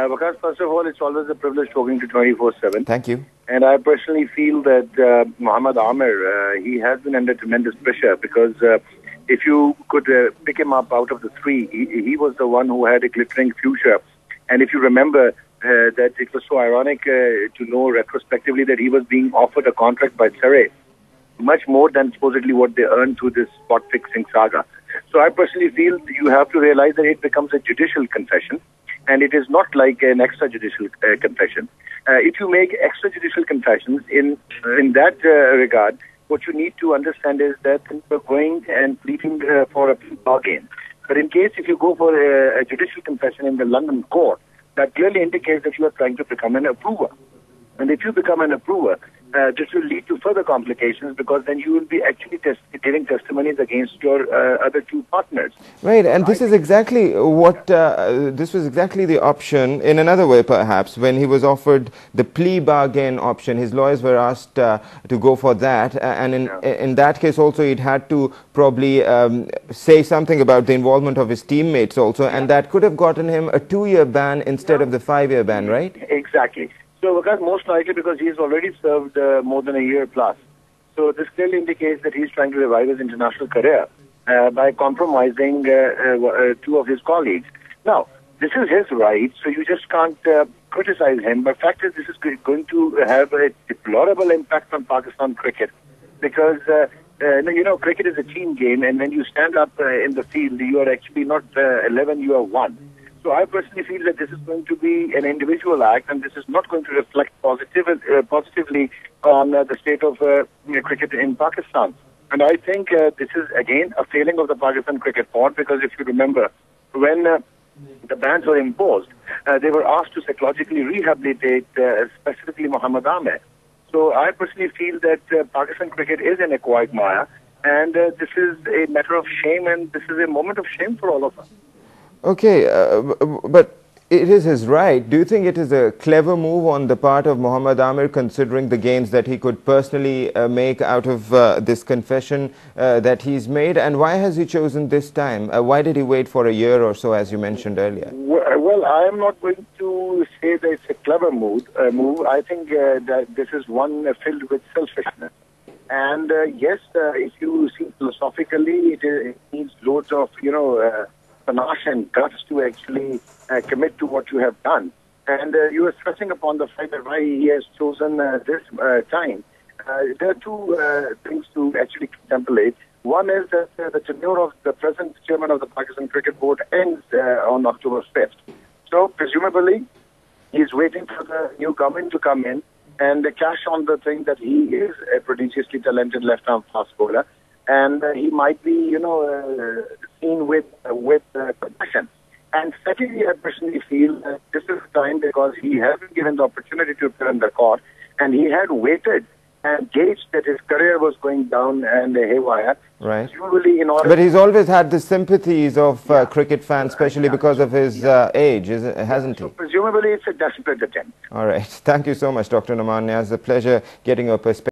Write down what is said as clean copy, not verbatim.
Waqas, first of all, it's always a privilege talking to 24/7. Thank you. And I personally feel that Muhammd Amir, he has been under tremendous pressure because if you could pick him up out of the three, he was the one who had a glittering future. And if you remember that it was so ironic to know retrospectively that he was being offered a contract by Surrey, much more than supposedly what they earned through this spot fixing saga. So I personally feel you have to realize that it becomes a judicial confession. And it is not like an extrajudicial confession. If you make extrajudicial confessions in that regard, what you need to understand is that you're going and pleading for a bargain. But in case if you go for a judicial confession in the London court, that clearly indicates that you are trying to become an approver. And if you become an approver, this will lead to further complications because then you will be actually giving testimonies against your other two partners. Right, and this is exactly what, this was exactly the option, in another way perhaps, when he was offered the plea bargain option. His lawyers were asked to go for that, and in that case also he'd had to probably say something about the involvement of his teammates also, and that could have gotten him a 2-year ban instead of the 5-year ban, right? Exactly. So, Waqas, most likely because he's already served more than a year plus. So this clearly indicates that he's trying to revive his international career by compromising two of his colleagues. Now, this is his right, so you just can't criticize him. But fact is, this is going to have a deplorable impact on Pakistan cricket because, cricket is a team game, and when you stand up in the field, you are actually not 11, you are 1. So I personally feel that this is going to be an individual act, and this is not going to reflect positively on the state of cricket in Pakistan. And I think this is, again, a failing of the Pakistan Cricket Board, because if you remember, when the bans were imposed, they were asked to psychologically rehabilitate specifically Muhammd Amir. So I personally feel that Pakistan cricket is in a quagmire, and this is a matter of shame, and this is a moment of shame for all of us. Okay, but it is his right. Do you think it is a clever move on the part of Muhammd Amir, considering the gains that he could personally make out of this confession that he's made? And why has he chosen this time? Why did he wait for a year or so, as you mentioned earlier? Well, I am not going to say that it's a clever move. I think that this is one filled with selfishness. And yes, if you see philosophically, it needs loads of, panache and guts to actually commit to what you have done. And you are stressing upon the fact that why he has chosen this time. There are two things to actually contemplate. One is that the tenure of the present chairman of the Pakistan Cricket Board ends on October 5th. So presumably, he's waiting for the new government to come in and cash on the thing that he is a prodigiously talented left-arm fast bowler. And he might be, seen with compassion. And secondly, I personally feel that this is the time because he hasn't given the opportunity to appear in the court, and he had waited and gauged that his career was going down and haywire. Right. But he's always had the sympathies of cricket fans, especially because of his age, hasn't he? So presumably, it's a desperate attempt. All right. Thank you so much, Dr. Nauman Niaz. It's a pleasure getting your perspective.